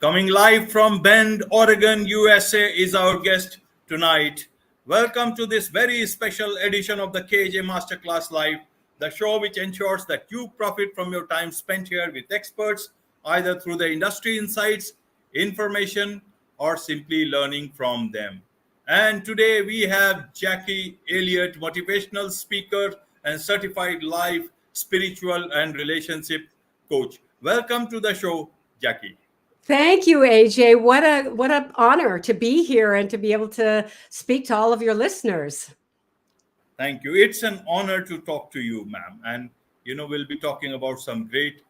Coming live from Bend, Oregon, USA is our guest tonight. Welcome to this very special edition of the KJ Masterclass Live, the show which ensures that you profit from your time spent here with experts, either through the industry insights, information, or simply learning from them. And today we have Jacquie Elliott, motivational speaker and certified life, spiritual, and relationship coach. Welcome to the show, Jacquie. Thank you, AJ. What an honor to be here and to be able to speak to all of your listeners. Thank you. It's an honor to talk to you, ma'am. And, we'll be talking about some great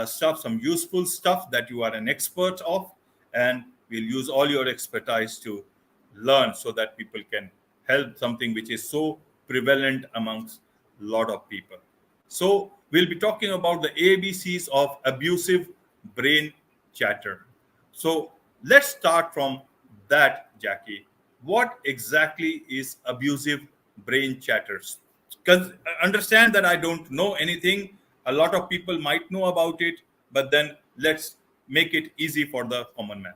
stuff, some useful stuff that you are an expert of. And we'll use all your expertise to learn so that people can help something which is so prevalent amongst a lot of people. So we'll be talking about the ABCs of abusive brain chatter. So let's start from that, Jacquie. What exactly is abusive brain chatters? Because understand that I don't know anything. A lot of people might know about it, but then let's make it easy for the common man.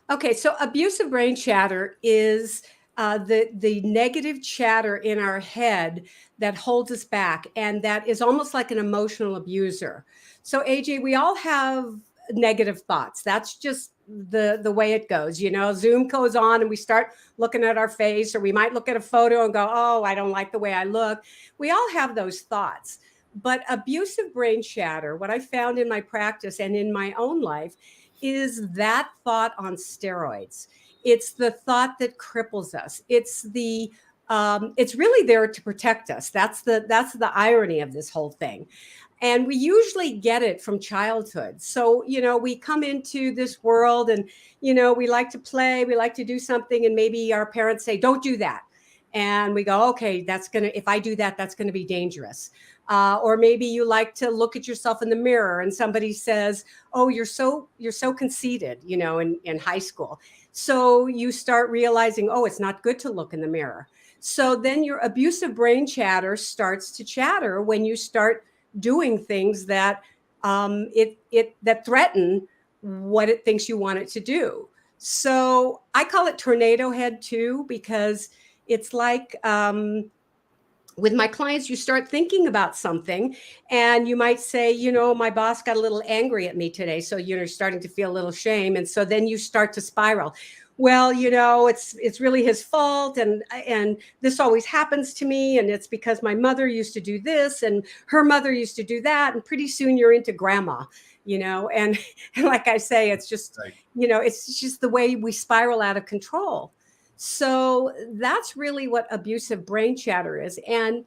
Okay, so abusive brain chatter is the negative chatter in our head that holds us back, and that is almost like an emotional abuser. So AJ, we all have negative thoughts. That's just the way it goes. Zoom goes on and we start looking at our face, or we might look at a photo and go, oh, I don't like the way I look. We all have those thoughts. But abusive brain chatter, what I found in my practice and in my own life, is that thought on steroids. It's the thought that cripples us. It's really there to protect us. That's the irony of this whole thing. And we usually get it from childhood. So, we come into this world and, we like to play, we like to do something, and maybe our parents say, don't do that. And we go, okay, if I do that, that's going to be dangerous. Or maybe you like to look at yourself in the mirror and somebody says, oh, you're so conceited, in high school. So you start realizing, oh, it's not good to look in the mirror. So then your abusive brain chatter starts to chatter when you start doing things that that threaten what it thinks you want it to do. So I call it tornado head too, because it's like with my clients, you start thinking about something and you might say, my boss got a little angry at me today. So you're starting to feel a little shame. And so then you start to spiral. Well, it's really his fault. And this always happens to me. And it's because my mother used to do this and her mother used to do that. And pretty soon you're into grandma, and like I say, it's just, right. It's just the way we spiral out of control. So that's really what abusive brain chatter is. And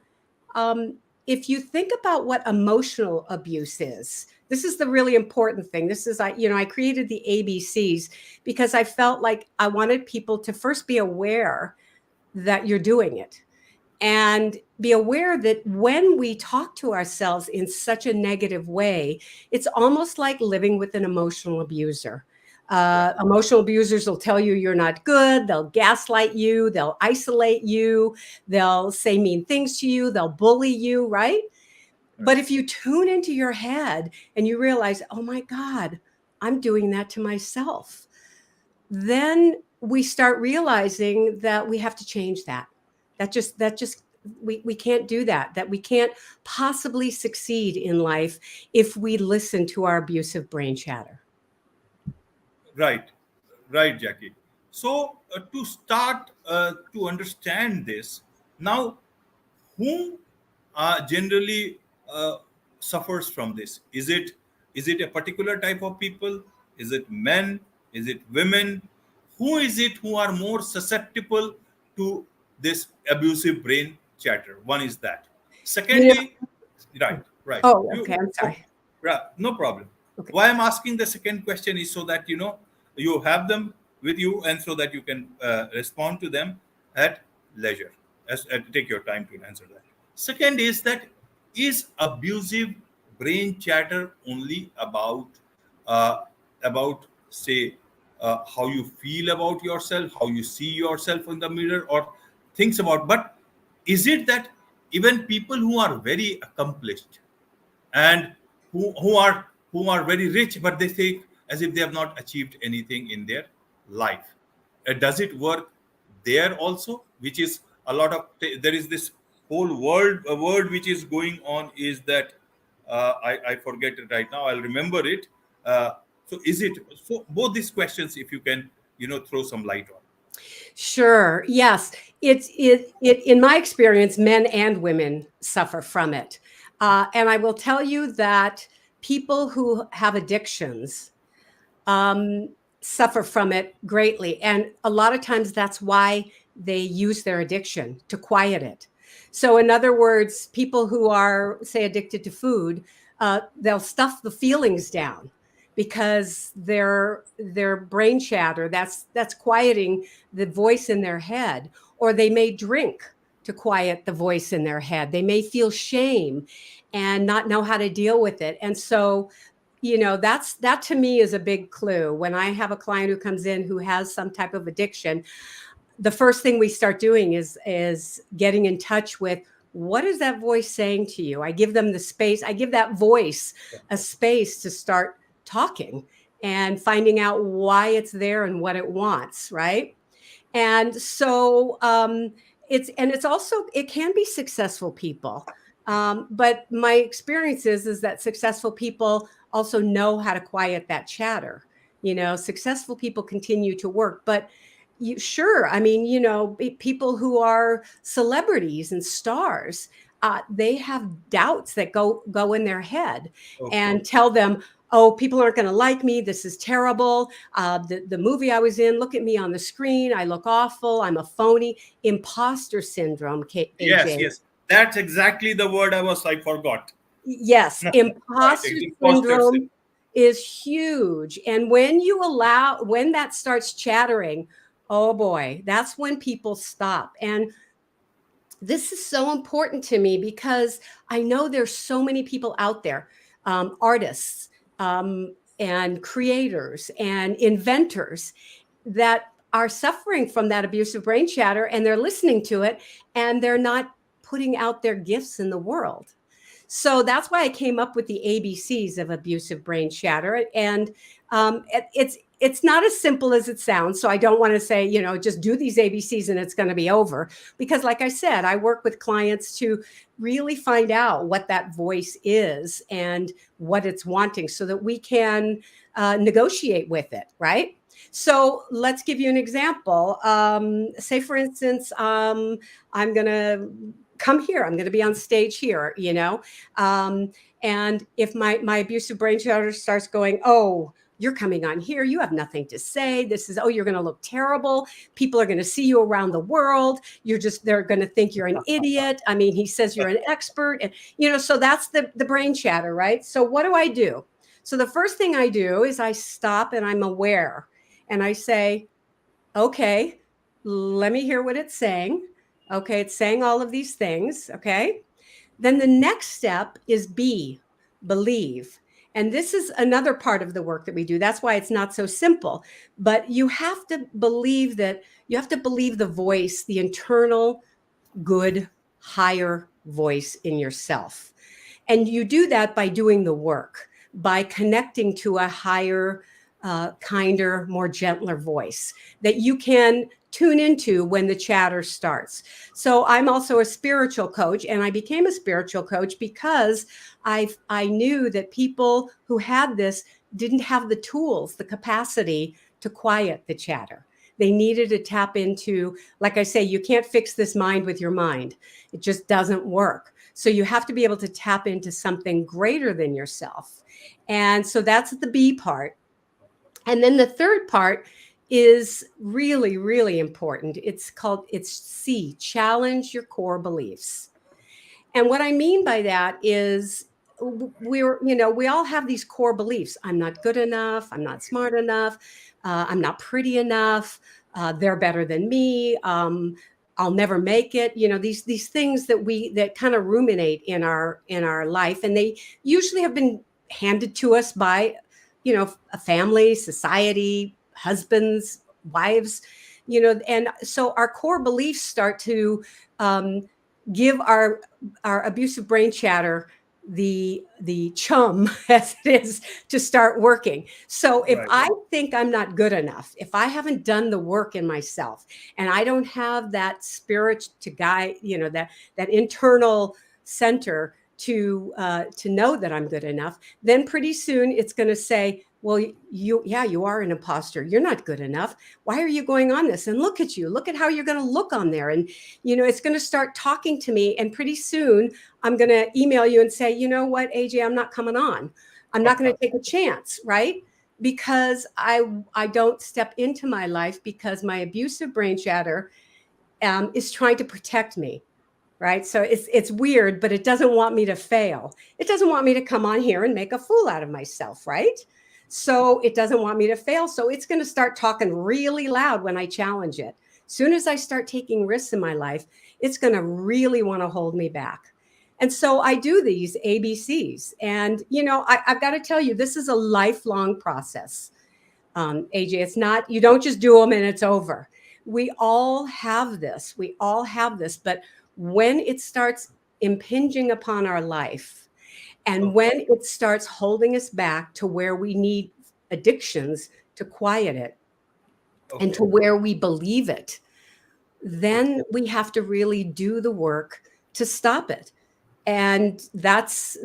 if you think about what emotional abuse is, this is the really important thing. This is, I created the ABCs because I felt like I wanted people to first be aware that you're doing it and be aware that when we talk to ourselves in such a negative way, it's almost like living with an emotional abuser. Emotional abusers will tell you you're not good. They'll gaslight you. They'll isolate you. They'll say mean things to you. They'll bully you, right? But if you tune into your head and you realize, oh my God, I'm doing that to myself, then we start realizing that we have to change that. We can't do that we can't possibly succeed in life if we listen to our abusive brain chatter. Right, Jacquie. So to start to understand this, now who generally suffers from this? Is it a particular type of people? Is it men? Is it women? Who is it who are more susceptible to this abusive brain chatter? One is that. Secondly, right. Oh, okay. I'm sorry. Right, no problem. Okay. Why I'm asking the second question is so that you have them with you, and so that you can respond to them at leisure. Take your time to answer that. Second is that, is abusive brain chatter only about say how you feel about yourself, how you see yourself in the mirror, or things about? But is it that even people who are very accomplished and who are very rich, but they think as if they have not achieved anything in their life. Does it work there also? Which is a lot of, there is this whole world, a word which is going on is that, I forget it right now, I'll remember it. So is it, so both these questions, if you can, throw some light on. Sure. Yes. It in my experience, men and women suffer from it. And I will tell you that people who have addictions um, suffer from it greatly. And a lot of times that's why they use their addiction to quiet it. So, in other words, people who are, say, addicted to food, they'll stuff the feelings down because their brain chatter, that's quieting the voice in their head. Or they may drink to quiet the voice in their head. They may feel shame and not know how to deal with it. And so that to me is a big clue. When I have a client who comes in who has some type of addiction, the first thing we start doing is getting in touch with, what is that voice saying to you? I give them the space. I give that voice a space to start talking and finding out why it's there and what it wants, right? And so it's also, it can be successful people. But my experience is that successful people also know how to quiet that chatter. Successful people continue to work, but sure, I mean, people who are celebrities and stars, they have doubts that go in their head and tell them, oh, people aren't going to like me. This is terrible. The movie I was in, look at me on the screen. I look awful. I'm a phony. Imposter syndrome, Yes, AJ. yes. That's exactly the word I forgot. Yes, imposter Imposter syndrome syndrome. is huge. And when that starts chattering, oh boy, that's when people stop. And this is so important to me because I know there's so many people out there, artists, and creators and inventors that are suffering from that abusive brain chatter, and they're listening to it and they're not putting out their gifts in the world. So that's why I came up with the ABCs of abusive brain chatter. And it's not as simple as it sounds. So I don't want to say, just do these ABCs and it's going to be over. Because like I said, I work with clients to really find out what that voice is and what it's wanting so that we can negotiate with it, right? So let's give you an example. Say, for instance, I'm going to come here. I'm going to be on stage here, and if my abusive brain chatter starts going, oh, you're coming on here, you have nothing to say. This is, oh, you're going to look terrible. People are going to see you around the world. They're going to think you're an idiot. I mean, he says you're an expert. And, so that's the brain chatter, right? So what do I do? So the first thing I do is I stop and I'm aware. And I say, okay, let me hear what it's saying. Okay, it's saying all of these things. Okay. Then the next step is believe. And this is another part of the work that we do. That's why it's not so simple. But you have to believe the voice, the internal, good, higher voice in yourself. And you do that by doing the work, by connecting to a higher, kinder, more gentler voice that you can tune into when the chatter starts. So I'm also a spiritual coach, and I became a spiritual coach because I knew that people who had this didn't have the tools, the capacity to quiet the chatter. They needed to tap into, like I say, you can't fix this mind with your mind. It just doesn't work. So you have to be able to tap into something greater than yourself. And so that's the B part. And then the third part is really, really important. It's C, challenge your core beliefs. And what I mean by that is we all have these core beliefs. I'm not good enough. I'm not smart enough. I'm not pretty enough. They're better than me. I'll never make it. These things that kind of ruminate in our life, and they usually have been handed to us by, a family, society, husbands, wives, and so our core beliefs start to give our abusive brain chatter the chum as it is to start working. So if Right. I think I'm not good enough, if I haven't done the work in myself, and I don't have that spirit to guide, that internal center to know that I'm good enough, then pretty soon it's going to say, well, you are an imposter. You're not good enough. Why are you going on this? And look at you. Look at how you're going to look on there. And it's going to start talking to me. And pretty soon I'm going to email you and say, you know what, AJ, I'm not coming on. I'm not going to take a chance, right? Because I don't step into my life because my abusive brain chatter is trying to protect me, right? So it's weird, but it doesn't want me to fail. It doesn't want me to come on here and make a fool out of myself, right? So it doesn't want me to fail. So it's going to start talking really loud when I challenge it. Soon as I start taking risks in my life, it's going to really want to hold me back. And so I do these ABCs. And, I've got to tell you, this is a lifelong process. AJ, it's not, you don't just do them and it's over. We all have this. We all have this. But when it starts impinging upon our life, and when it starts holding us back to where we need addictions to quiet it, and to where we believe it, then we have to really do the work to stop it. And that's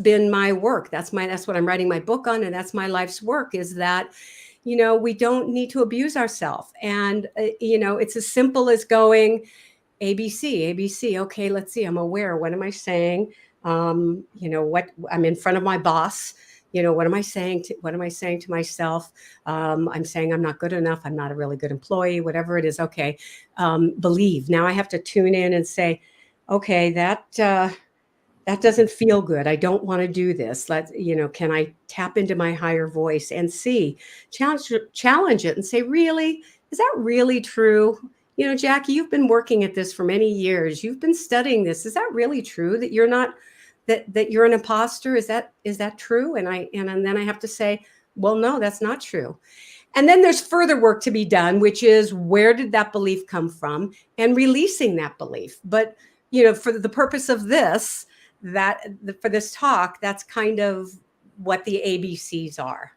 been my work. That's what I'm writing my book on, and that's my life's work, is that we don't need to abuse ourselves. And it's as simple as going ABC. Okay, let's see. I'm aware. What am I saying? What I'm in front of my boss. What am I saying to myself? I'm saying I'm not good enough. I'm not a really good employee, whatever it is. Okay. Believe. Now I have to tune in and say, okay, that doesn't feel good. I don't want to do this. Can I tap into my higher voice and challenge it and say, really, is that really true? Jackie, you've been working at this for many years. You've been studying this. Is that really true that you're not, that you're an imposter? Is that true? And then I have to say, well, no, that's not true. And then there's further work to be done, which is, where did that belief come from, and releasing that belief. But, for the purpose of this, for this talk, that's kind of what the ABCs are.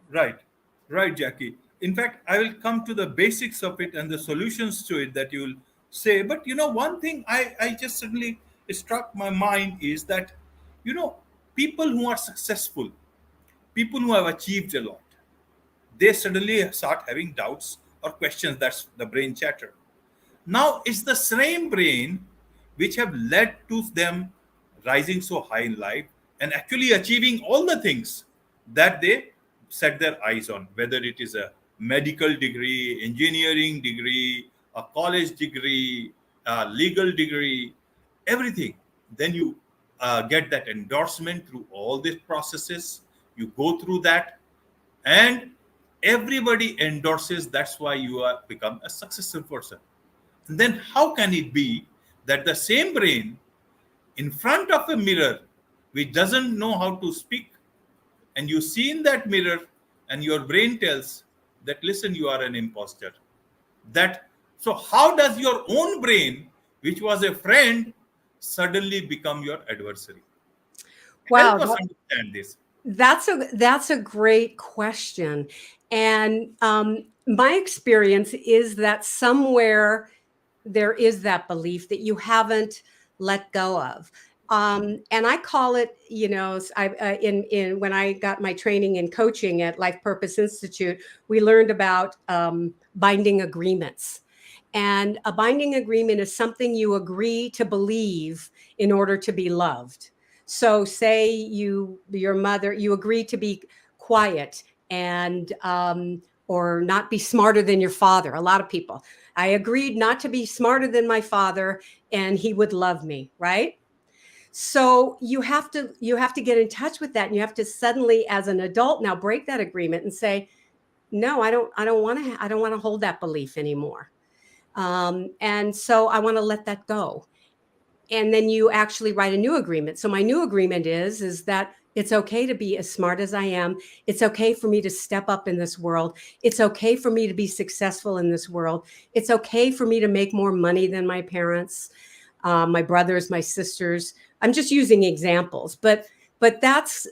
Right, right, Jackie. In fact, I will come to the basics of it and the solutions to it that you'll say. But one thing I just suddenly struck my mind is that, you know, people who are successful, people who have achieved a lot, they suddenly start having doubts or questions. That's the brain chatter. Now it's the same brain which have led to them rising so high in life and actually achieving all the things that they set their eyes on, whether it is a medical degree, engineering degree, a college degree, a legal degree, everything. Then you get that endorsement through all these processes. You go through that, and everybody endorses. That's why you are become a successful person. And then how can it be that the same brain in front of a mirror which doesn't know how to speak, and you see in that mirror, and your brain tells that, listen, you are an imposter. That, so how does your own brain, which was a friend, suddenly become your adversary? Wow, Help us understand this. that's a great question. And my experience is that somewhere there is that belief that you haven't let go of. And I call it, in when I got my training in coaching at Life Purpose Institute, we learned about binding agreements. And a binding agreement is something you agree to believe in order to be loved. So say your mother, you agree to be quiet and or not be smarter than your father. A lot of people, I agreed not to be smarter than my father and he would love me, right? So you have to get in touch with that, and you have to suddenly, as an adult, now break that agreement and say, no, I don't want to hold that belief anymore. And so I want to let that go. And then you actually write a new agreement. So my new agreement is that it's okay to be as smart as I am. It's okay for me to step up in this world. It's okay for me to be successful in this world. It's okay for me to make more money than my parents. my brothers, my sisters. I'm just using examples, but that's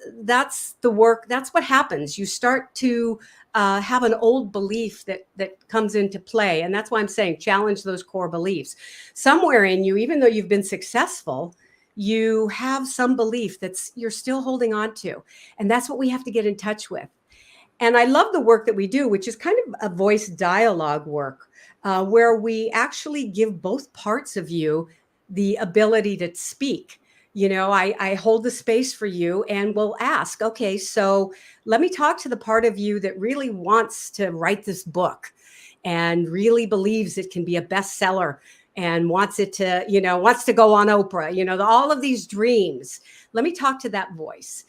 the work. That's what happens. You start to have an old belief that comes into play, and that's why I'm saying challenge those core beliefs. Somewhere in you, even though you've been successful, you have some belief that's you're still holding on to, and that's what we have to get in touch with. And I love the work that we do, which is kind of a voice dialogue work, where we actually give both parts of you the ability to speak. I hold the space for you and we'll ask, okay, so let me talk to the part of you that really wants to write this book and really believes it can be a bestseller and wants it to, wants to go on Oprah, all of these dreams. Let me talk to that voice.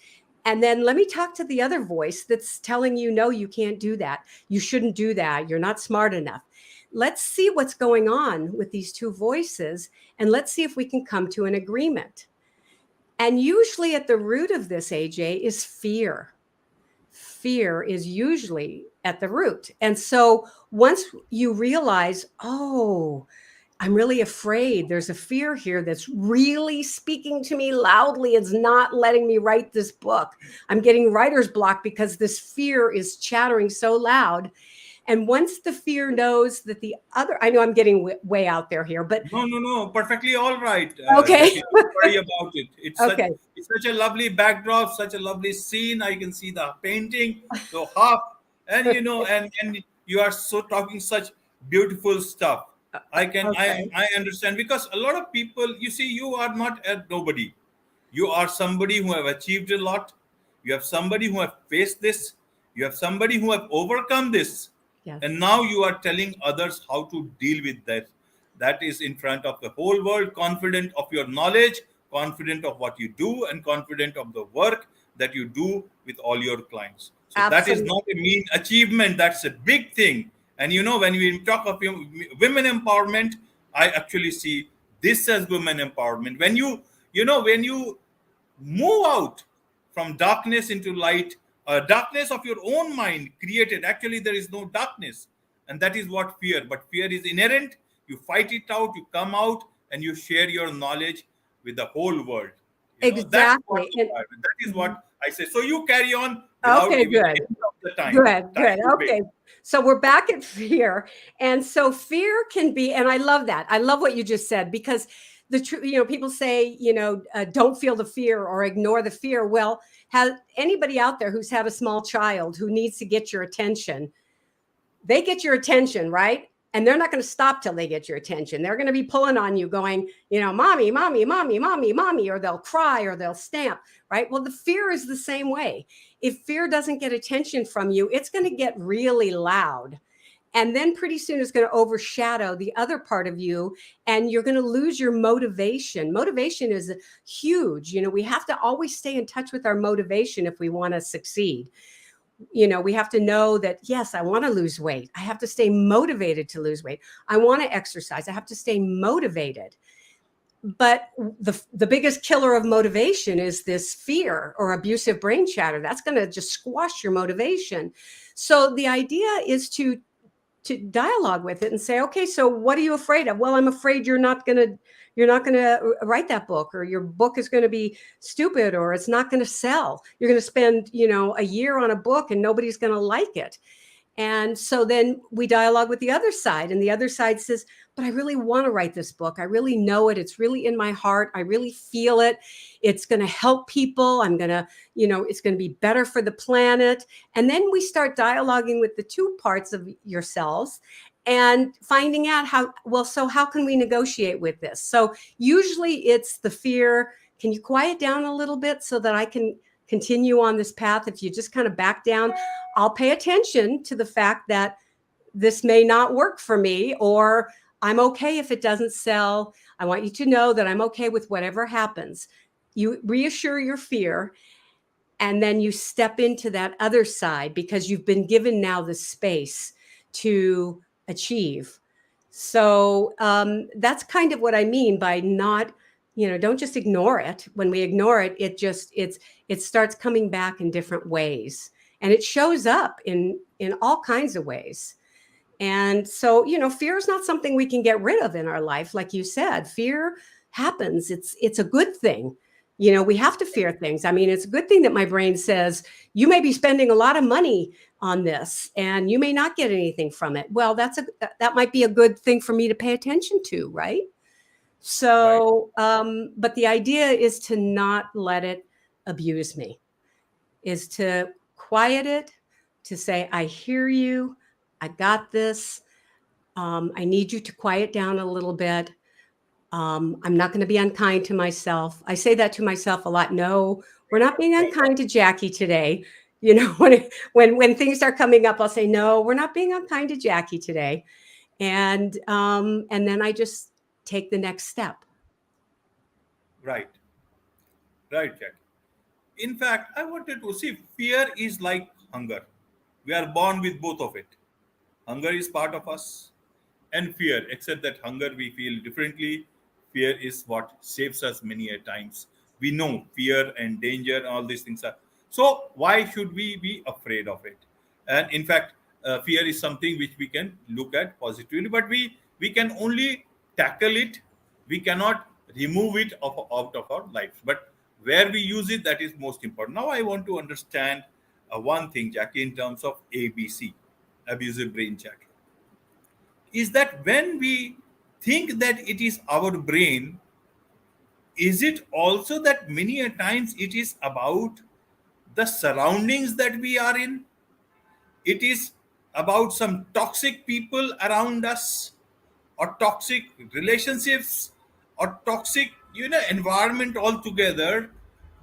And then let me talk to the other voice that's telling you, no, you can't do that. You shouldn't do that. You're not smart enough. Let's see what's going on with these two voices. And let's see if we can come to an agreement. And usually at the root of this, AJ, is fear. Fear is usually at the root. And so once you realize, oh, I'm really afraid. There's a fear here that's really speaking to me loudly. It's not letting me write this book. I'm getting writer's block because this fear is chattering so loud. And once the fear knows that the other, I know I'm getting way out there here, but No, perfectly all right. okay. Jacquie, don't worry about it. Okay. It's such a lovely backdrop, such a lovely scene. I can see the painting, the harp, and and you are so talking such beautiful stuff. Okay. I understand, because a lot of people, you see, you are not a nobody. You are somebody who have achieved a lot. You have somebody who have faced this. You have somebody who have overcome this. Yes. And now you are telling others how to deal with that. That is in front of the whole world, confident of your knowledge, confident of what you do, and confident of the work that you do with all your clients. So that is Absolutely. not a mean achievement. That's a big thing. And when we talk of women empowerment, I actually see this as women empowerment. When when you move out from darkness into light, darkness of your own mind created, actually there is no darkness, and that is what fear, but fear is inherent. You fight it out, you come out, and you share your knowledge with the whole world. That's what Exactly. And, that is what I say. So you carry on without okay, giving good. any of the time Good. to Okay. waste. So we're back at fear. And so fear can be, and I love that. I love what you just said, because the truth, people say, don't feel the fear or ignore the fear. Well, has anybody out there who's had a small child who needs to get your attention? They get your attention, right? And they're not going to stop till they get your attention. They're going to be pulling on you going, mommy, mommy, mommy, mommy, mommy, or they'll cry or they'll stamp, right? Well, the fear is the same way. If fear doesn't get attention from you, it's going to get really loud. And then pretty soon it's going to overshadow the other part of you, and you're going to lose your motivation. Motivation is huge. We have to always stay in touch with our motivation if we want to succeed. We have to know that, yes, I want to lose weight. I have to stay motivated to lose weight. I want to exercise. I have to stay motivated. But the biggest killer of motivation is this fear or abusive brain chatter. That's going to just squash your motivation. So the idea is to dialogue with it and say, okay, so what are you afraid of? Well, I'm afraid you're not going to write that book, or your book is going to be stupid, or it's not going to sell. You're going to spend, a year on a book and nobody's going to like it. And so then we dialogue with the other side, and the other side says, but I really want to write this book. I really know it. It's really in my heart. I really feel it. It's going to help people. I'm going to, it's going to be better for the planet. And then we start dialoguing with the two parts of yourselves and finding out how can we negotiate with this? So usually it's the fear. Can you quiet down a little bit so that I can continue on this path? If you just kind of back down, I'll pay attention to the fact that this may not work for me, or I'm okay if it doesn't sell. I want you to know that I'm okay with whatever happens. You reassure your fear, and then you step into that other side because you've been given now the space to achieve. So that's kind of what I mean by not, don't just ignore it. When we ignore it, it starts coming back in different ways, and it shows up in all kinds of ways. And so, fear is not something we can get rid of in our life. Like you said, fear happens, it's a good thing. You know, we have to fear things. I mean, it's a good thing that my brain says, you may be spending a lot of money on this and you may not get anything from it. Well, that might be a good thing for me to pay attention to, right? Right. So, but the idea is to not let it abuse me, is to quiet it, to say, I hear you, I got this. I need you to quiet down a little bit. I'm not going to be unkind to myself. I say that to myself a lot. No, we're not being unkind to Jacquie today. You know, when things are coming up, I'll say, no, we're not being unkind to Jacquie today. And then I just take the next step. Right. Right, Jack. In fact, I wanted to see fear is like hunger. We are born with both of it. Hunger is part of us, and fear, except that hunger we feel differently. Fear is what saves us many a times. We know fear and danger, all these things are. So, why should we be afraid of it? And in fact, fear is something which we can look at positively, but we can only tackle it. We cannot remove it out of our lives. But where we use it, that is most important. Now, I want to understand one thing, Jackie, in terms of ABC, abusive brain chatter, is that when we think that it is our brain, is it also that many a times it is about the surroundings that we are in? It is about some toxic people around us, or toxic relationships, or toxic, environment altogether,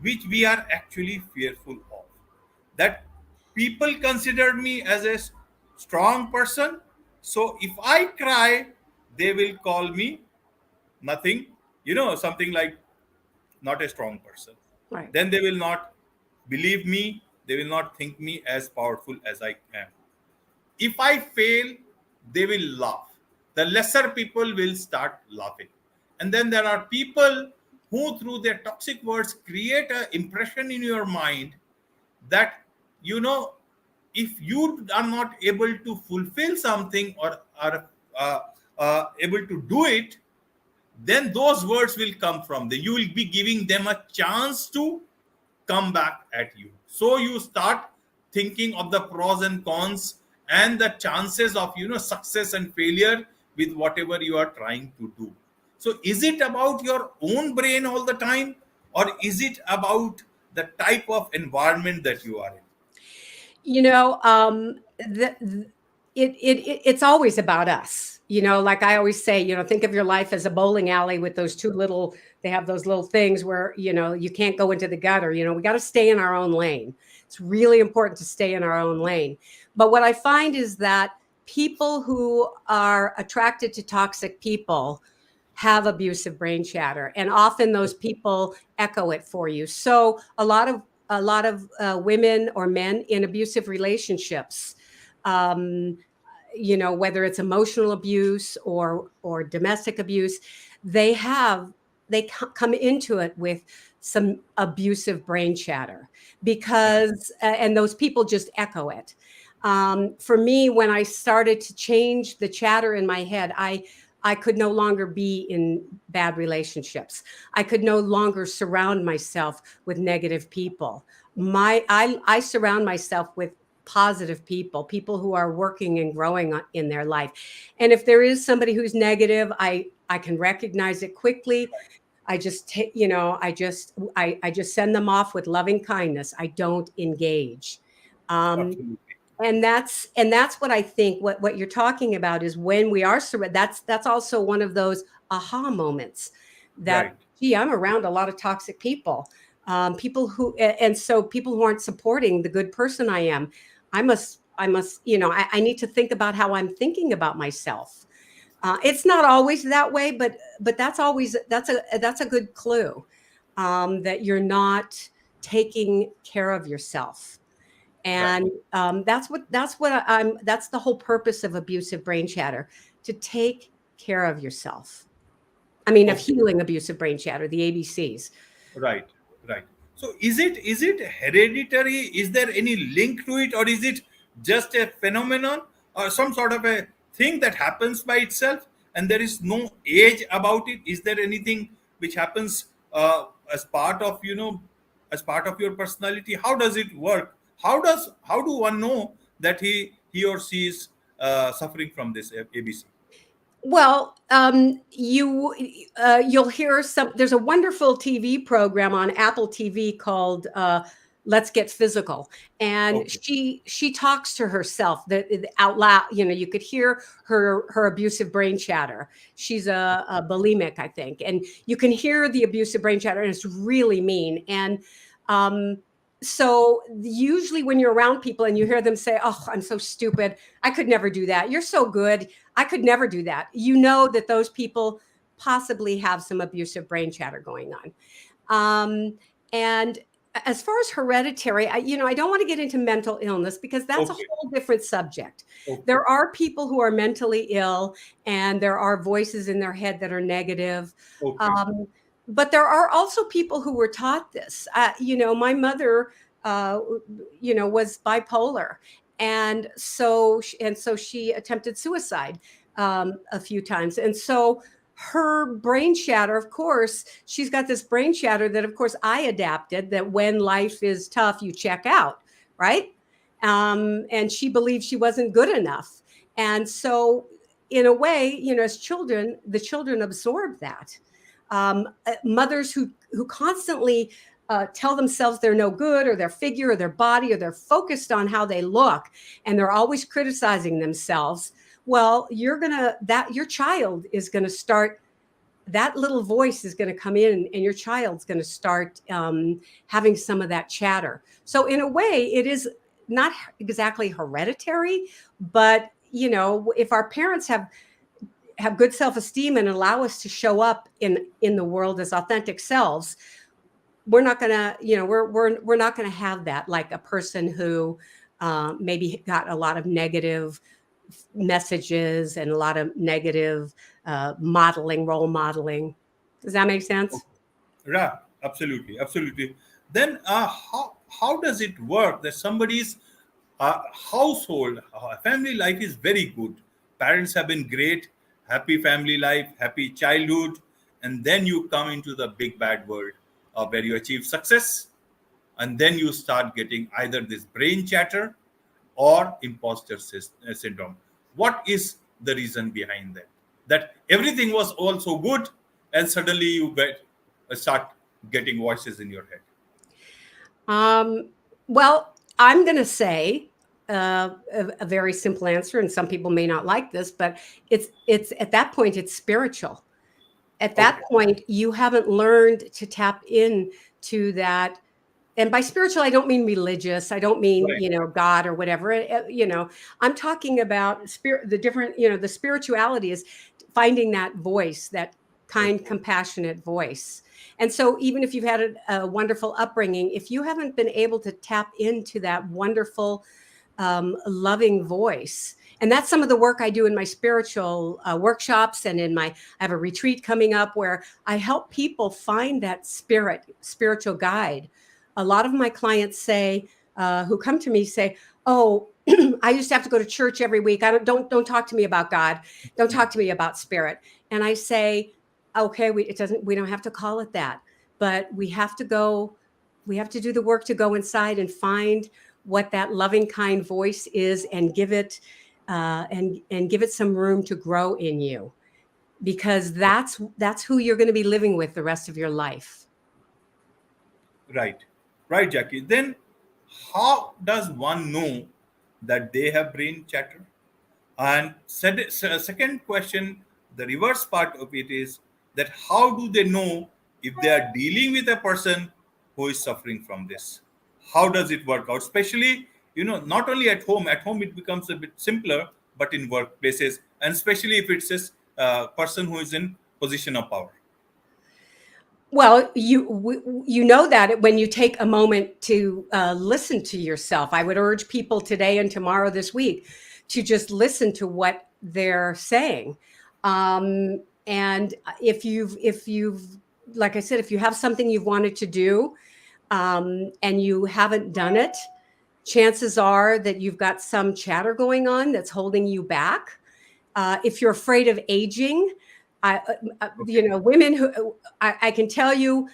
which we are actually fearful of. That people consider me as a strong person, so if I cry, they will call me nothing, something like not a strong person. Right. Then they will not believe me, they will not think me as powerful as I am. If I fail, they will laugh. The lesser people will start laughing. And then there are people who, through their toxic words, create an impression in your mind that, if you are not able to fulfill something, or are able to do it, then those words will come from them. You will be giving them a chance to come back at you. So you start thinking of the pros and cons and the chances of success and failure with whatever you are trying to do. So is it about your own brain all the time, or is it about the type of environment that you are in? You know, it's always about us. You know, like I always say, you know, think of your life as a bowling alley with those two little, they have those little things where, you know, you can't go into the gutter. You know, we got to stay in our own lane. It's really important to stay in our own lane. But what I find is that people who are attracted to toxic people have abusive brain chatter, and often those people echo it for you. So a lot of women or men in abusive relationships, um, you know, whether it's emotional abuse or domestic abuse, they come into it with some abusive brain chatter, because and those people just echo it. For me, when I started to change the chatter in my head, I could no longer be in bad relationships. I could no longer surround myself with negative people. I surround myself with positive people, people who are working and growing in their life. And if there is somebody who's negative, I can recognize it quickly. I just take, you know, I just send them off with loving kindness. I don't engage. Um, Absolutely. and that's what I think what you're talking about is when we are surrounded. That's also one of those aha moments that, Right. gee, I'm around a lot of toxic people, people who, and so people who aren't supporting the good person I am. I must, you know, I need to think about how I'm thinking about myself. It's not always that way, but that's a good clue, that you're not taking care of yourself. Right. And that's the whole purpose of abusive brain chatter, to take care of yourself. I mean, of Okay. healing abusive brain chatter, the ABCs. Right, right. So is it hereditary? Is there any link to it, or is it just a phenomenon, or some sort of a thing that happens by itself, and there is no age about it? Is there anything which happens as part of, as part of your personality? How does it work? How do one know that he or she is suffering from this ABC? Well, you'll hear some. There's a wonderful TV program on Apple TV called "Let's Get Physical," and Okay. she talks to herself out loud. You could hear her abusive brain chatter. She's a bulimic, I think, and you can hear the abusive brain chatter, and it's really mean. And um, so usually when you're around people and you hear them say, "Oh, I'm so stupid. I could never do that. You're so good. I could never do that." You know that those people possibly have some abusive brain chatter going on. And as far as hereditary, I don't want to get into mental illness because that's a Okay. whole different subject. Okay. There are people who are mentally ill and there are voices in their head that are negative. Okay. Um, but there are also people who were taught this. My mother, was bipolar, and so she attempted suicide a few times, and so her brain chatter, of course, she's got this brain chatter that, of course, I adapted. That when life is tough, you check out, right? And she believed she wasn't good enough, and so in a way, as children, the children absorb that. Mothers who constantly tell themselves they're no good, or their figure or their body, or they're focused on how they look, and they're always criticizing themselves. Well, your child is going to start, that little voice is going to come in, and your child's going to start having some of that chatter. So in a way, it is not exactly hereditary, but if our parents have good self-esteem and allow us to show up in the world as authentic selves, we're not gonna, we're not gonna have that, like a person who maybe got a lot of negative messages and a lot of negative role modeling. Does that make sense? Yeah, absolutely, absolutely. Then, how does it work that somebody's household, family life is very good? Parents have been great, happy family life, happy childhood, and then you come into the big bad world where you achieve success, and then you start getting either this brain chatter or imposter syndrome. What is the reason behind that? That everything was also good, and suddenly you start getting voices in your head. Well, I'm going to say a very simple answer, and some people may not like this, but it's at that point, it's spiritual. At that Okay. point, you haven't learned to tap in to that. And by spiritual, I don't mean religious. I don't mean, Right. God or whatever. I'm talking about spirit, the different, the spirituality is finding that voice, that kind, Okay. compassionate voice. And so even if you've had a wonderful upbringing, if you haven't been able to tap into that wonderful, loving voice, and that's some of the work I do in my spiritual workshops, and I have a retreat coming up where I help people find that spiritual guide. A lot of my clients say, who come to me say, "Oh, I used to have to go to church every week. I don't talk to me about God. Don't talk to me about spirit." And I say, "Okay, we don't have to call it that, but we have to go. We have to do the work to go inside and find what that loving, kind voice is, and give it and give it some room to grow in you, because that's who you're going to be living with the rest of your life." Right. Right, Jackie. Then, how does one know that they have brain chatter? And second question, the reverse part of it is that how do they know if they are dealing with a person who is suffering from this? How does it work out? Especially, not only at home. At home, it becomes a bit simpler, but in workplaces, and especially if it's a person who is in position of power. Well, you know that when you take a moment to listen to yourself. I would urge people today and tomorrow this week to just listen to what they're saying. And if you've, like I said, if you have something you've wanted to do and you haven't done it, chances are that you've got some chatter going on that's holding you back. If you're afraid of aging, Women who I can tell you,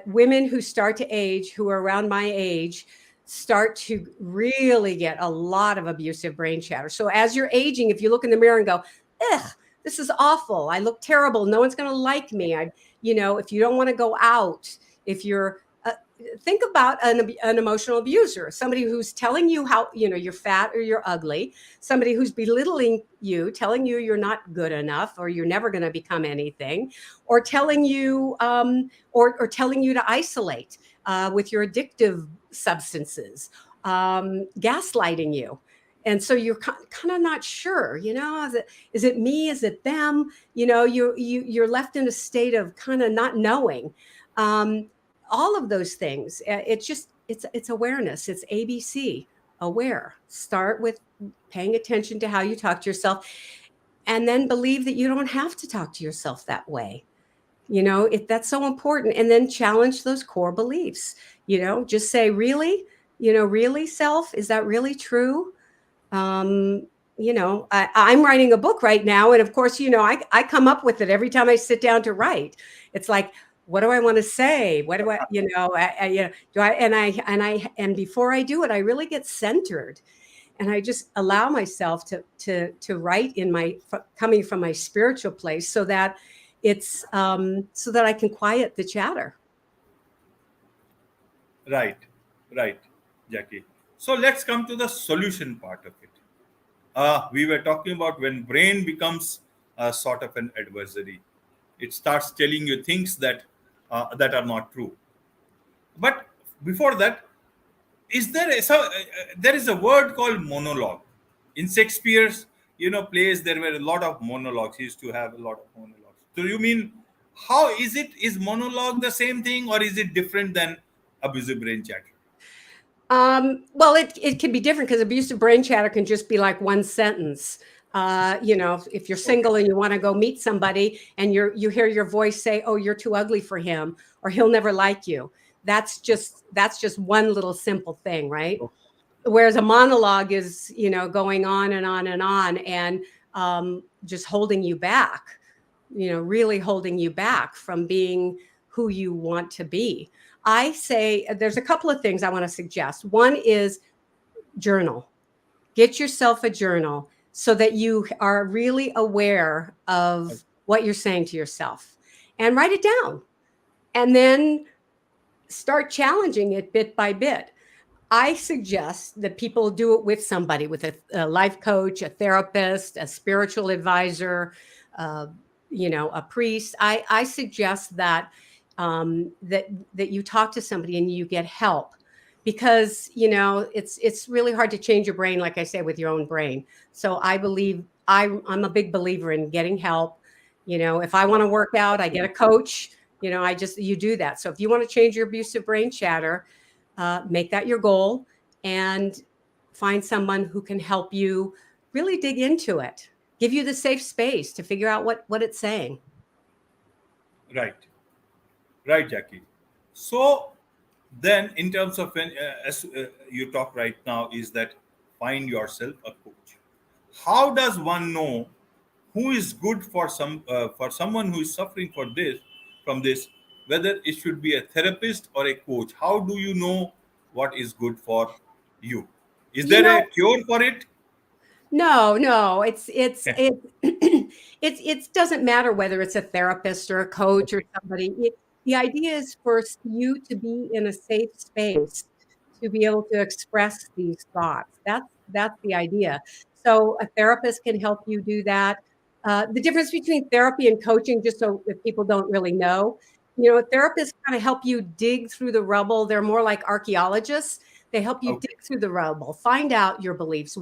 women who start to age, who are around my age, start to really get a lot of abusive brain chatter. So as you're aging, if you look in the mirror and go, ugh, this is awful, I look terrible, no one's going to like me, if you don't want to go out, if you're think about an emotional abuser, somebody who's telling you how, you're fat or you're ugly, somebody who's belittling you, telling you you're not good enough or you're never going to become anything, or telling you or telling you to isolate with your addictive substances, gaslighting you. And so you're kind of not sure, is it me? Is it them? You're left in a state of kind of not knowing. All of those things. It's awareness. It's ABC, aware. Start with paying attention to how you talk to yourself, and then believe that you don't have to talk to yourself that way. That's so important. And then challenge those core beliefs. Just say, really, really, self, is that really true? I'm writing a book right now, and of course, I come up with it every time I sit down to write. It's like, what do I want to say? What do I, do I, and before I do it, I really get centered, and I just allow myself to write coming from my spiritual place, so that it's, so that I can quiet the chatter. Right, right, Jackie. So let's come to the solution part of it. We were talking about when brain becomes a sort of an adversary. It starts telling you things that are not true. But before that, there is a word called monologue. In Shakespeare's plays, there were a lot of monologues. He used to have a lot of monologues. So you mean, how is it? Is monologue the same thing, or is it different than abusive brain chatter? Well, it can be different, because abusive brain chatter can just be like one sentence. If you're single and you want to go meet somebody and you hear your voice say, "Oh, you're too ugly for him," or "He'll never like you." That's just one little simple thing, right? Whereas a monologue is, going on and on and on, and just holding you back, really holding you back from being who you want to be. I say there's a couple of things I want to suggest. One is journal. Get yourself a journal so that you are really aware of what you're saying to yourself, and write it down, and then start challenging it bit by bit. I suggest that people do it with somebody, with a life coach, a therapist, a spiritual advisor, uh, a priest. I suggest that that you talk to somebody and you get help, because it's really hard to change your brain, like I say, with your own brain. So I believe I'm a big believer in getting help. If I want to work out, I get a coach. You do that. So if you want to change your abusive brain chatter, make that your goal, and find someone who can help you really dig into it, give you the safe space to figure out what it's saying. Right, right, Jackie. So then, in terms of when, as you talk right now, is that find yourself a coach. How does one know who is good for someone who is suffering from this, whether it should be a therapist or a coach? How do you know what is good for you? Is You there know, a cure for it? no, it doesn't matter whether it's a therapist or a coach or somebody. The idea is for you to be in a safe space to be able to express these thoughts. That's the idea. So a therapist can help you do that. The difference between therapy and coaching, just so if people don't really know, therapists kind of help you dig through the rubble. They're more like archaeologists. They help you Okay. dig through the rubble, find out your beliefs,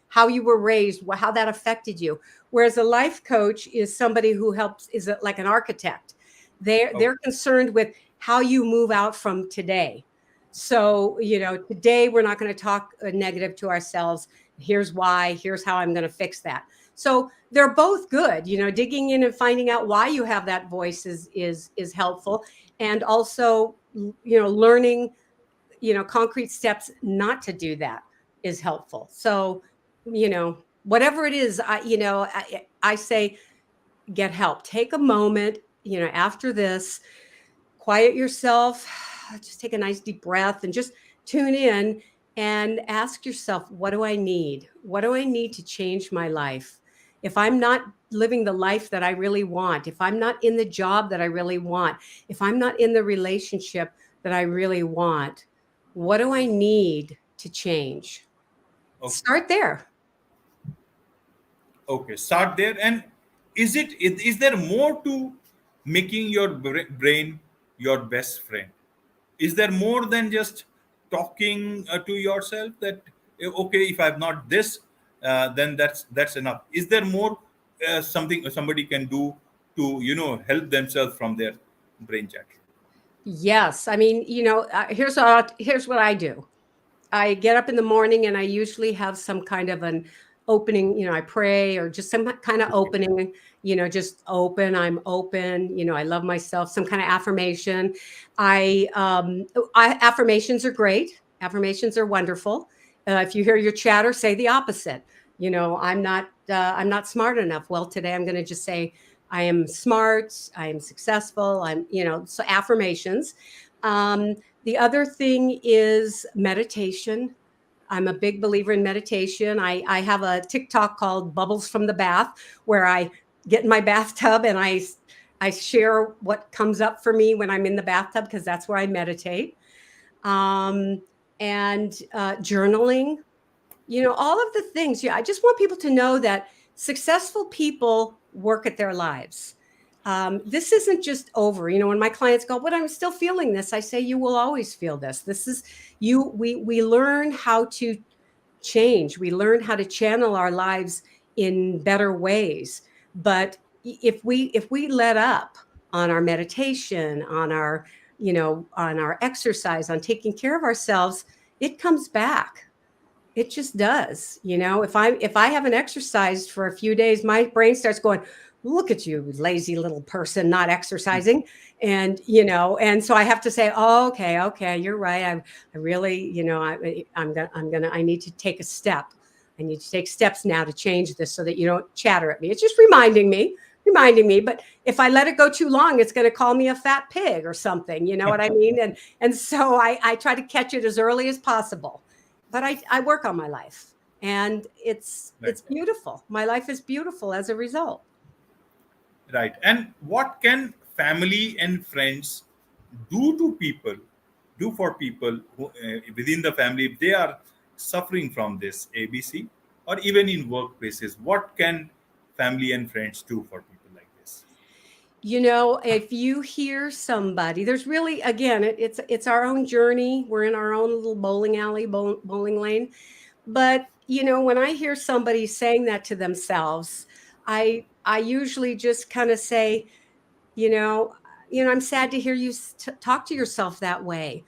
how you were raised, how that affected you. Whereas a life coach is somebody who helps, is like an architect. They're concerned with how you move out from today. So, today we're not going to talk negative to ourselves. Here's why, here's how I'm going to fix that. So they're both good. Digging in and finding out why you have that voice is helpful. And also, learning, concrete steps not to do that is helpful. So, whatever it is, I say get help. Take a moment, after this, quiet yourself, just take a nice deep breath and just tune in and ask yourself, what do I need? What do I need to change my life? If I'm not living the life that I really want, if I'm not in the job that I really want, if I'm not in the relationship that I really want, what do I need to change? Okay. Start there. Okay, start there. And is there more to making your brain your best friend? Is there more than just talking to yourself that okay, if I'm not this, then that's enough? Is there more, something somebody can do to help themselves from their brain chatter? Yes. I mean, here's what I do. I get up in the morning and I usually have some kind of an opening, I pray or just some kind of Okay. opening, just open, I'm open, I love myself, some kind of affirmation. Affirmations are great. Affirmations are wonderful. If you hear your chatter, say the opposite. I'm not smart enough. Well, today I'm going to just say, I am smart, I am successful, so affirmations. The other thing is meditation. I'm a big believer in meditation. I have a TikTok called Bubbles from the Bath, where I get in my bathtub and I share what comes up for me when I'm in the bathtub, because that's where I meditate. Um, and journaling, all of the things. Yeah, I just want people to know that successful people work at their lives. This isn't just over. When my clients go, "But I'm still feeling this," I say, "You will always feel this. This is you. We learn how to change. We learn how to channel our lives in better ways. But if we let up on our meditation, on our exercise, on taking care of ourselves, it comes back. It just does. If I haven't exercised for a few days, my brain starts going, "Look at you, lazy little person, not exercising." And so I have to say, "Oh, okay, you're right. I really, I need to take a step. I need to take steps now to change this so that you don't chatter at me." It's just reminding me. But if I let it go too long, it's going to call me a fat pig or something. You know what I mean? And so I try to catch it as early as possible. But I work on my life, and Right. it's beautiful. My life is beautiful as a result. Right. And what can family and friends do to people, do for people who, within the family, if they are suffering from this ABC, or even in workplaces? What can family and friends do for people like this? If you hear somebody, there's really, again, it's our own journey. We're in our own little bowling alley, bowling lane. But when I hear somebody saying that to themselves, I usually just kind of say, you know I'm sad to hear you talk to yourself that way.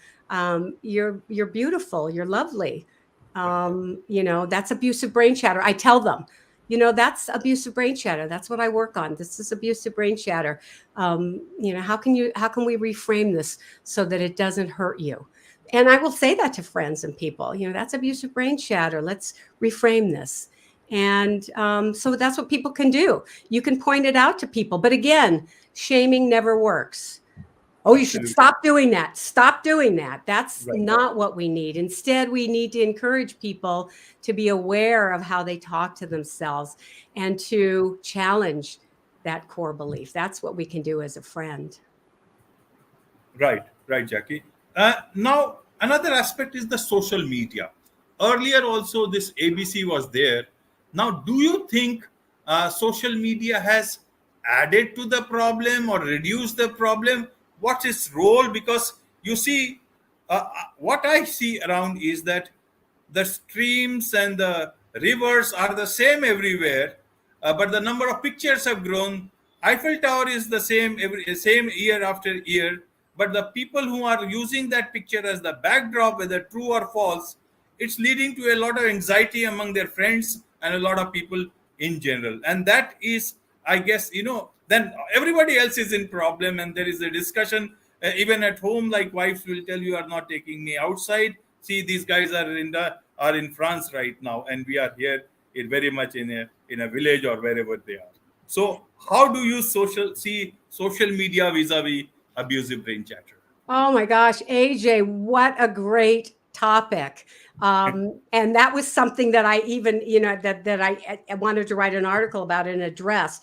You're beautiful, you're lovely. Right. That's abusive brain chatter. I tell them, that's abusive brain chatter. That's what I work on. This is abusive brain chatter. How can we reframe this so that it doesn't hurt you? And I will say that to friends and people. That's abusive brain chatter. Let's reframe this. And so that's what people can do. You can point it out to people, but again, shaming never works. "Oh, you should Absolutely. stop doing that. Stop doing that." That's Right. not what we need. Instead, we need to encourage people to be aware of how they talk to themselves and to challenge that core belief. That's what we can do as a friend. Right, right, Jackie. Now, another aspect is the social media. Earlier, also, this ABC was there. Now, do you think social media has added to the problem or reduced the problem? What's its role? Because you see, what I see around is that the streams and the rivers are the same everywhere, but the number of pictures have grown. Eiffel Tower is the same year after year, but the people who are using that picture as the backdrop, whether true or false, it's leading to a lot of anxiety among their friends and a lot of people in general. And that is, I guess, then everybody else is in problem, and there is a discussion even at home. Like wives will tell you, "Are not taking me outside. See, these guys are in France right now, and we are here very much in a village or wherever they are." So how do you see social media vis-a-vis abusive brain chatter? Oh my gosh, AJ, what a great topic. And that was something that I even, I wanted to write an article about and address.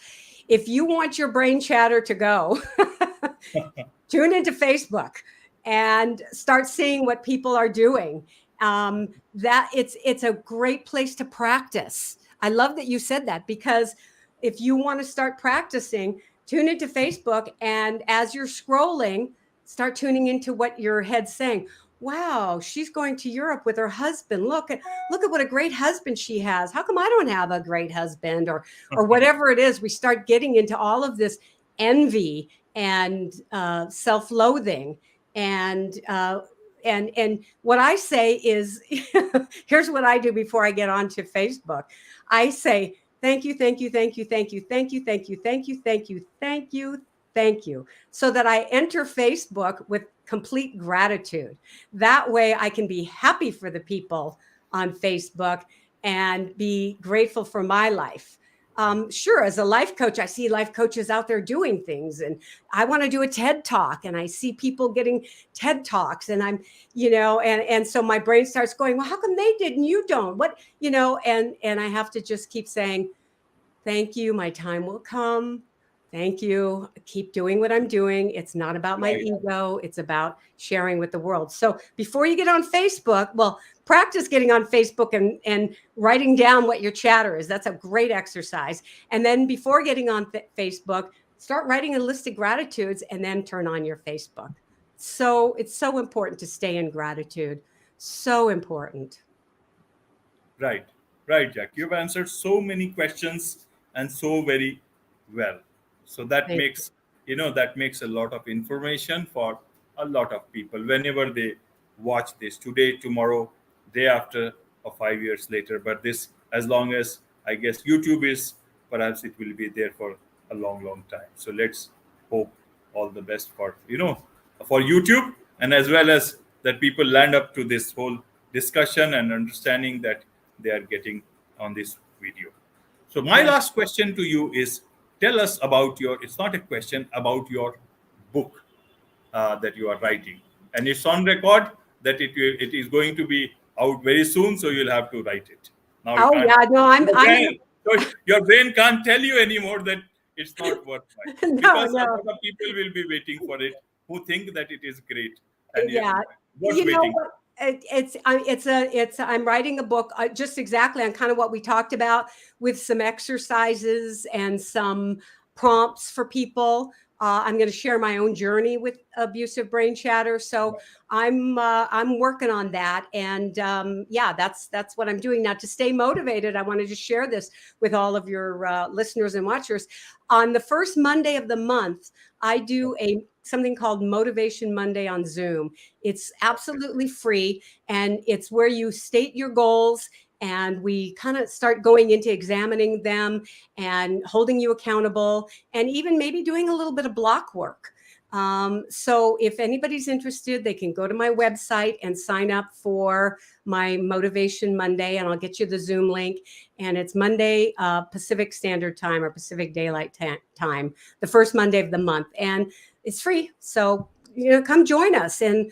If you want your brain chatter to go, tune into Facebook and start seeing what people are doing. That it's a great place to practice. I love that you said that, because if you want to start practicing, tune into Facebook, and as you're scrolling, start tuning into what your head's saying. Wow, she's going to Europe with her husband. Look at what a great husband she has. How come I don't have a great husband? Or whatever it is. We start getting into all of this envy and self-loathing, and what I say is, here's what I do before I get onto Facebook. I say, thank you, thank you, thank you, thank you, thank you, thank you, thank you, thank you, thank you, thank you, so that I enter Facebook with complete gratitude. That way I can be happy for the people on Facebook and be grateful for my life. Sure, as a life coach, I see life coaches out there doing things, and I want to do a TED talk, and I see people getting TED talks, and I'm, and so my brain starts going, well, how come they did and you don't? What, and I have to just keep saying, thank you, my time will come. Thank you. Keep doing what I'm doing. It's not about my ego. It's about sharing with the world. So before you get on Facebook, well, practice getting on Facebook and writing down what your chatter is. That's a great exercise. And then before getting on Facebook, start writing a list of gratitudes and then turn on your Facebook. So it's so important to stay in gratitude. So important. Right, right, Jack. You've answered so many questions and so very well. So that Thank makes, that makes a lot of information for a lot of people whenever they watch this today, tomorrow, day after, or 5 years later. But this, as long as I guess YouTube is, perhaps it will be there for a long, long time. So let's hope all the best for for YouTube, and as well as that people land up to this whole discussion and understanding that they are getting on this video. So my you. last question to you is, tell us about your, it's not a question, about your book that you are writing, and it's on record that it is going to be out very soon, so you'll have to write it now. You Oh can't, yeah, no, I'm so your brain can't tell you anymore that it's not worth writing, no, because a no. lot of people will be waiting for it, who think that it is great and Yeah, worth waiting. what? I'm writing a book just exactly on kind of what we talked about, with some exercises and some prompts for people. I'm going to share my own journey with abusive brain chatter, so I'm working on that, and yeah, that's what I'm doing now to stay motivated. I wanted to share this with all of your listeners and watchers. On the first Monday of the month, I do something called Motivation Monday on Zoom. It's absolutely free, and it's where you state your goals, and we kind of start going into examining them and holding you accountable, and even maybe doing a little bit of block work. So if anybody's interested, they can go to my website and sign up for my Motivation Monday, and I'll get you the Zoom link. And it's Monday, Pacific Standard Time, or Pacific Daylight Time, the first Monday of the month. And it's free. So, come join us and,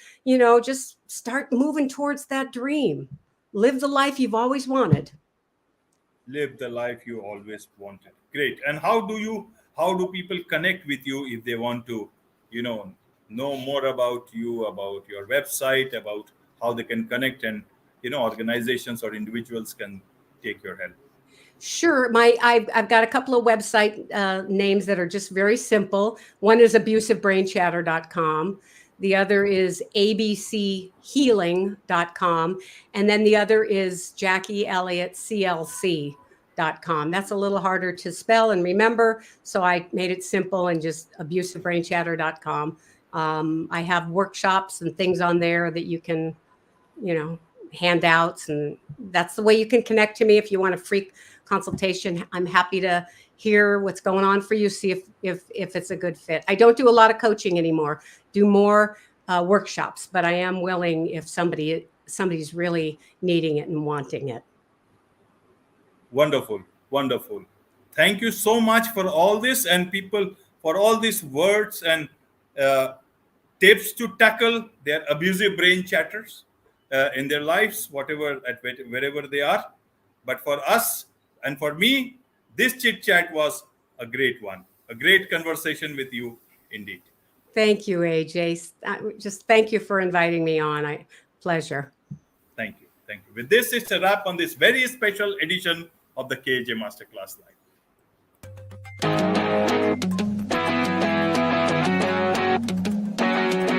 just start moving towards that dream. Live the life you've always wanted. Live the life you always wanted. Great. And how do people connect with you if they want to, you know more about you, about your website, about how they can connect, and organizations or individuals can take your help? Sure. I've got a couple of website names that are just very simple. One is abusivebrainchatter.com. The other is abchealing.com. And then the other is Jacquie Elliott, CLC.com. That's a little harder to spell and remember, so I made it simple and just abusivebrainchatter.com. I have workshops and things on there that you can, handouts, and that's the way you can connect to me. If you want a free consultation, I'm happy to hear what's going on for you, see if it's a good fit. I don't do a lot of coaching anymore, do more workshops, but I am willing if somebody's really needing it and wanting it. Wonderful, wonderful. Thank you so much for all this, and people, for all these words and uh, tips to tackle their abusive brain chatters in their lives, wherever they are. But for us and for me, this chit chat was a great one, a great conversation with you indeed. Thank you, AJ. Just thank you for inviting me on. Pleasure. Thank you. Thank you. With this, it's a wrap on this very special edition of the KJ Masterclass Live.